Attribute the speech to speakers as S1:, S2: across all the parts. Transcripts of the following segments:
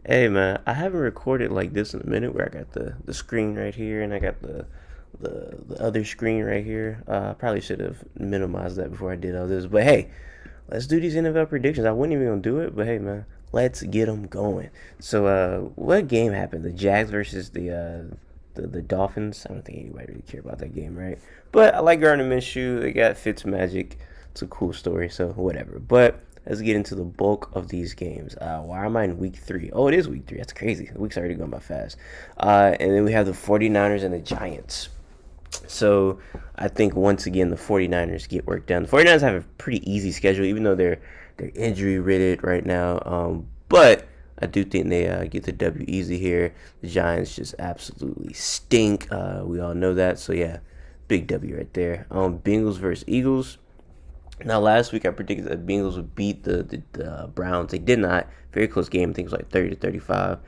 S1: Hey man, I haven't recorded like this in a minute where I got the screen right here and I got the other screen right here. I probably should have minimized that before I did all this. But hey, let's do these NFL predictions. I wasn't even gonna do it, but hey man, let's get them going. So what game happened? The Jags versus the Dolphins. I don't think anybody really care about that game, right? But I like Gardner Minshew. They got Fitzmagic. It's a cool story, so whatever. But let's get into the bulk of these games. Why am I in week three? Oh, it is week three. That's crazy. The week's already going by fast. And then we have the 49ers and the Giants. So I think once again the 49ers get work done. The 49ers have a pretty easy schedule, even though they're injury ridden right now. But I do think they get the W easy here. The Giants just absolutely stink. We all know that. So yeah, big W right there. Bengals versus Eagles. Now, last week I predicted that the Bengals would beat the Browns. They did not. Very close game. I think it was like 30-35.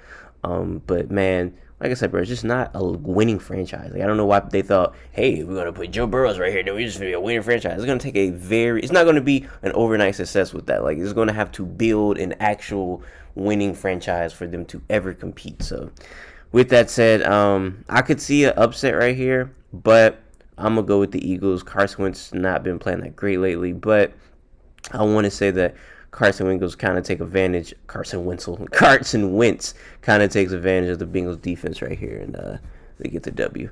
S1: But man, like I said, bro, it's just not a winning franchise. Like, I don't know why they thought, hey, we're gonna put Joe Burrows right here. Then we're just gonna be a winning franchise. It's gonna take it's not gonna be an overnight success with that. Like, it's gonna have to build an actual winning franchise for them to ever compete. So, with that said, I could see an upset right here, but I'm gonna go with the Eagles. Carson Wentz not been playing that great lately, but I want to say that Carson Wentz kind of take advantage. Carson Wentz kind of takes advantage of the Bengals defense right here, and they get the W.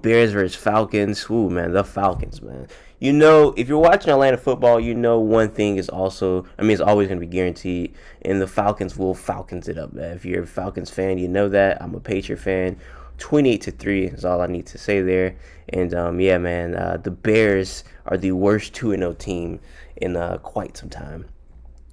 S1: Bears versus Falcons. Ooh, man, the Falcons, man. You know, if you're watching Atlanta football, you know one thing is also, I mean, it's always going to be guaranteed, and the Falcons will Falcons it up, man. If you're a Falcons fan, you know that. I'm a Patriot fan. 28-3 is all I need to say there. And yeah, man, the Bears are the worst 2-0 team in quite some time.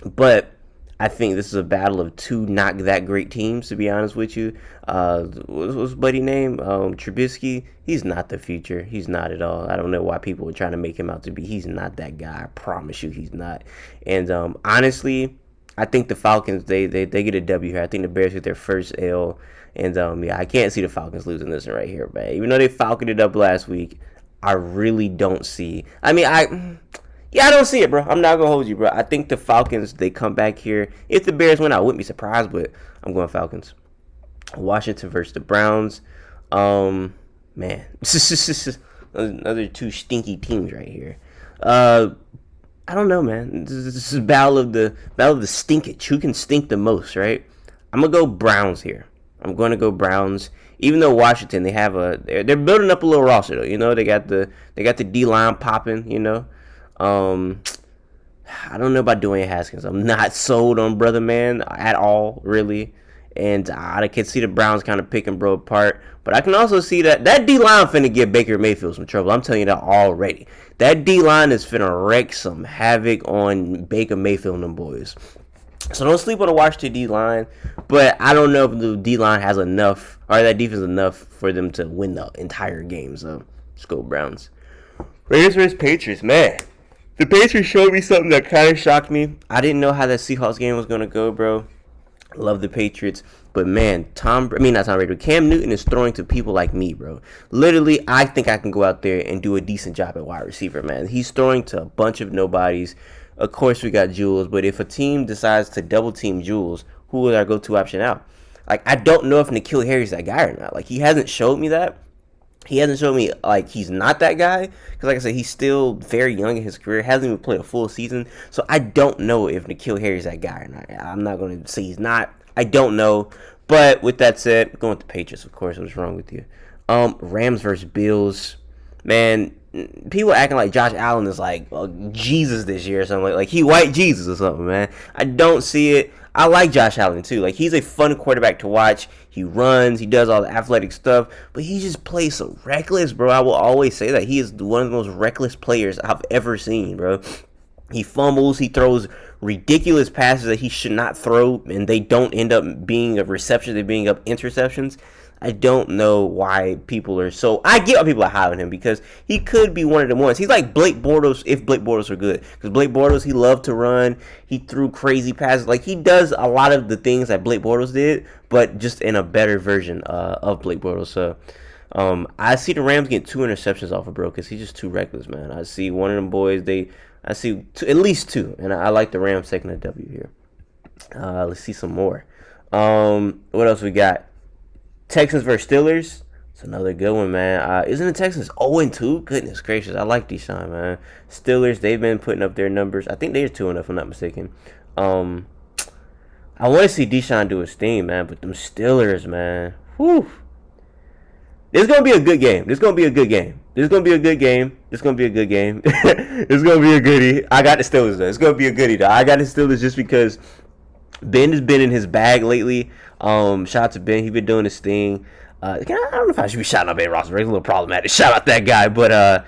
S1: But I think this is a battle of two not that great teams, to be honest with you. What's buddy name? Trubisky. He's not the future. He's not at all. I don't know why people are trying to make him out to be. He's not that guy. I promise you, he's not. And honestly, I think the Falcons they get a W here. I think the Bears get their first L. And yeah, I can't see the Falcons losing this one right here, man. Even though they falconed it up last week, I really don't see. I mean, I don't see it, bro. I'm not gonna hold you, bro. I think the Falcons they come back here. If the Bears win, I wouldn't be surprised, but I'm going Falcons. Washington versus the Browns. Man, another two stinky teams right here. I don't know, man. This is battle of the stinkage. Who can stink the most, right? I'm gonna go Browns here. I'm going to go Browns. Even though Washington, they're building up a little roster though. You know, they got the D line popping. You know, I don't know about Dwayne Haskins. I'm not sold on brother man at all, really. And I can see the Browns kind of picking bro apart. But I can also see that D line finna get Baker Mayfield some trouble. I'm telling you that already. That D line is finna wreak some havoc on Baker Mayfield and them boys. So don't sleep on the Washington D line, but I don't know if the D line has enough or that defense enough for them to win the entire game. So let's go Browns. Raiders versus Patriots, man. The Patriots showed me something that kind of shocked me. I didn't know how that Seahawks game was gonna go, bro. Love the Patriots, but man, not Tom Brady. Cam Newton is throwing to people like me, bro. Literally, I think I can go out there and do a decent job at wide receiver, man. He's throwing to a bunch of nobodies. Of course, we got Jules, but if a team decides to double team Jules, who is our go-to option out? Like, I don't know if N'Keal Harry's that guy or not. Like, he hasn't showed me that. He hasn't shown me, like, he's not that guy. Because, like I said, he's still very young in his career. Hasn't even played a full season. So, I don't know if N'Keal Harry's that guy or not. I'm not going to say he's not. I don't know. But, with that said, going with the Patriots, of course. What's wrong with you? Rams versus Bills. Man, people acting like Josh Allen is like Jesus this year or something. Like he white Jesus or something, man. I don't see it. I like Josh Allen too. Like he's a fun quarterback to watch. He runs, he does all the athletic stuff, but he just plays so reckless, bro. I will always say that he is one of the most reckless players I've ever seen, bro. He fumbles, he throws ridiculous passes that he should not throw, and they don't end up being a reception, they being up interceptions. I don't know why people are so. I get why people are high on him because he could be one of the ones. He's like Blake Bortles if Blake Bortles were good. Because Blake Bortles, he loved to run. He threw crazy passes. Like he does a lot of the things that Blake Bortles did, but just in a better version of Blake Bortles. So I see the Rams get 2 interceptions off of bro because he's just too reckless, man. I see one of them boys. I see at least 2, and I like the Rams taking a W here. Let's see some more. What else we got? Texans versus Steelers. It's another good one, man. Isn't the Texans 0-2? Goodness gracious, I like Deshaun, man. Steelers, they've been putting up their numbers. I think they're 2-0 if I'm not mistaken. Um, I want to see Deshaun do his thing, man. But them Steelers, man. Whew. This is gonna be a good game. This is gonna be a good game. This is gonna be a good game. This is gonna be a good game. This is gonna be a goodie. I got the Steelers though. It's gonna be a goodie though. I got the Steelers just because Ben has been in his bag lately. Shout out to Ben. He's been doing his thing. I don't know if I should be shouting out Ben Roethlisberger. It's a little problematic. Shout out that guy, but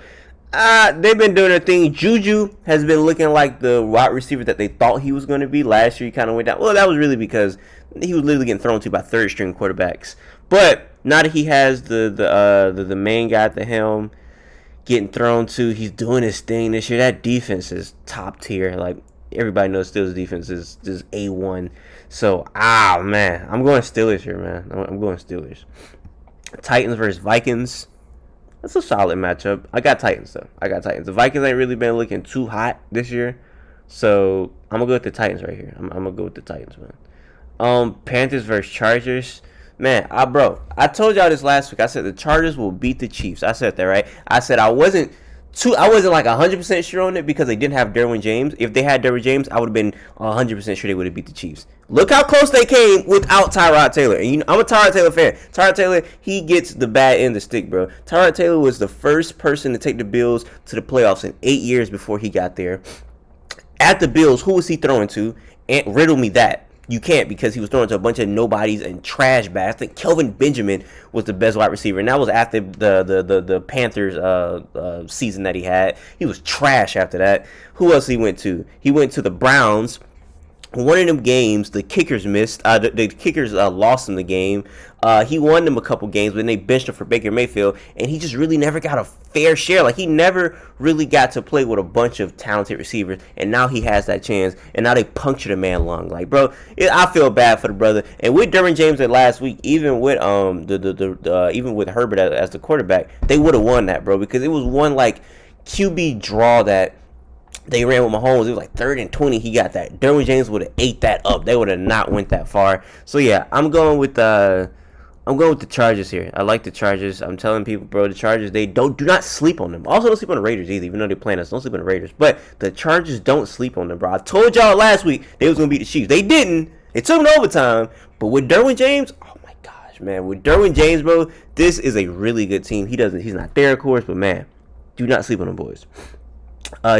S1: they've been doing their thing. Juju has been looking like the wide receiver that they thought he was going to be. Last year, he kind of went down. Well, that was really because he was literally getting thrown to by third string quarterbacks. But now that he has the main guy at the helm getting thrown to, he's doing his thing this year. That defense is top tier. Like everybody knows, Steelers defense is just A1. So, man, I'm going Steelers here, man. I'm going Steelers. Titans versus Vikings. That's a solid matchup. I got Titans, though. The Vikings ain't really been looking too hot this year. So, I'm going to go with the Titans right here. I'm going to go with the Titans, man. Panthers versus Chargers. Man, I told y'all this last week. I said the Chargers will beat the Chiefs. I said that, right? I said I wasn't like 100% sure on it because they didn't have Derwin James. If they had Derwin James, I would have been 100% sure they would have beat the Chiefs. Look how close they came without Tyrod Taylor. And I'm a Tyrod Taylor fan. Tyrod Taylor, he gets the bad end of the stick, bro. Tyrod Taylor was the first person to take the Bills to the playoffs in 8 years before he got there. At the Bills, who was he throwing to? And riddle me that. You can't, because he was throwing to a bunch of nobodies and trash bags. I think Kelvin Benjamin was the best wide receiver, and that was after the Panthers season that he had. He was trash after that. Who else he went to? He went to the Browns. One of them games, the kickers missed. The kickers lost him the game. He won them a couple games, but then they benched him for Baker Mayfield, and he just really never got a fair share. Like, he never really got to play with a bunch of talented receivers, and now he has that chance, and now they punctured a man lung. Like, bro, I feel bad for the brother. And with Derwin James at last week, even with even with Herbert as the quarterback, they would have won that, bro, because it was one like QB draw that they ran with Mahomes. It was like 3rd and 20. He got that. Derwin James would have ate that up. They would have not went that far. So yeah, I'm going with the Chargers here. I like the Chargers. I'm telling people, bro, the Chargers, they do not sleep on them. Also, don't sleep on the Raiders either, even though they're playing us. Don't sleep on the Raiders. But the Chargers, don't sleep on them, bro. I told y'all last week they was gonna beat the Chiefs. They didn't. It took them to overtime. But with Derwin James, oh my gosh, man, with Derwin James, bro, this is a really good team. He's not there, of course, but man, do not sleep on them boys.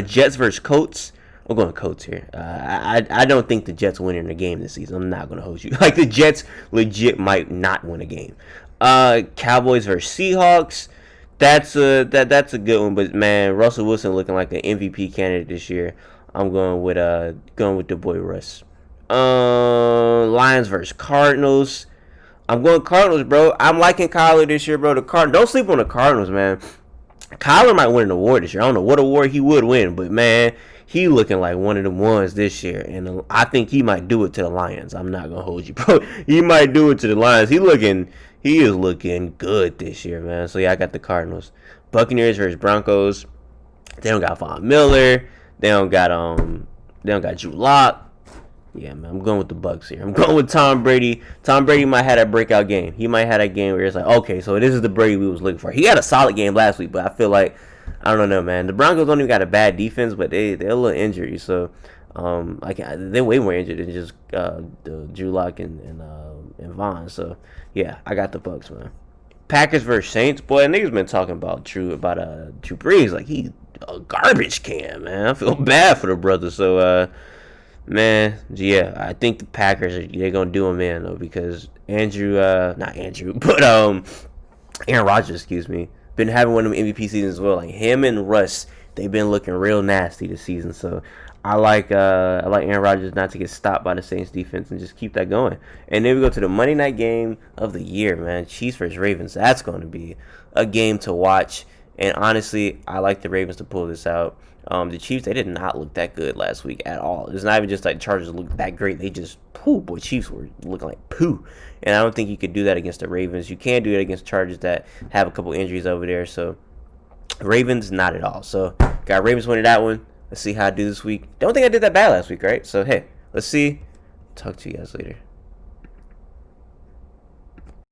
S1: Jets versus Colts. I'm going Colts here. I don't think the Jets win in the game this season. I'm not going to hold you. Like, the Jets legit might not win a game. Cowboys versus Seahawks. That's a good one. But man, Russell Wilson looking like an MVP candidate this year. I'm going with the boy Russ. Lions versus Cardinals. I'm going Cardinals, bro. I'm liking Kyler this year, bro. Don't sleep on the Cardinals, man. Kyler might win an award this year. I don't know what award he would win, but man, he looking like one of them ones this year, and I think he might do it to the Lions. I'm not gonna hold you, bro. He might do it to the Lions. He is looking good this year, man. So yeah, I got the Cardinals. Buccaneers versus Broncos. They don't got Von Miller. They don't got Drew Lock. Yeah, man, I'm going with the Bucs here. I'm going with Tom Brady. Tom Brady might have that breakout game. He might have that game where it's like, okay, so this is the Brady we was looking for. He had a solid game last week, but I feel like, I don't know, man. The Broncos don't even got a bad defense, but they're a little injured. So, they're way more injured than just Drew Lock and Vaughn. So, yeah, I got the Bucs, man. Packers versus Saints. Boy, niggas been talking about Drew Brees like he a garbage can, man. I feel bad for the brother. So, man, yeah, I think the Packers they're gonna do him in though, because Aaron Rodgers, excuse me, been having one of them MVP seasons as well. Like him and Russ, they've been looking real nasty this season. So I like Aaron Rodgers not to get stopped by the Saints defense and just keep that going. And then we go to the Monday night game of the year, man. Chiefs versus Ravens. That's going to be a game to watch. And honestly, I like the Ravens to pull this out. The Chiefs, they did not look that good last week at all. It's not even just like Chargers looked that great. They just, Chiefs were looking like poo. And I don't think you could do that against the Ravens. You can't do it against Chargers that have a couple injuries over there. So, Ravens, not at all. So, got Ravens winning that one. Let's see how I do this week. Don't think I did that bad last week, right? So, hey, let's see. Talk to you guys later.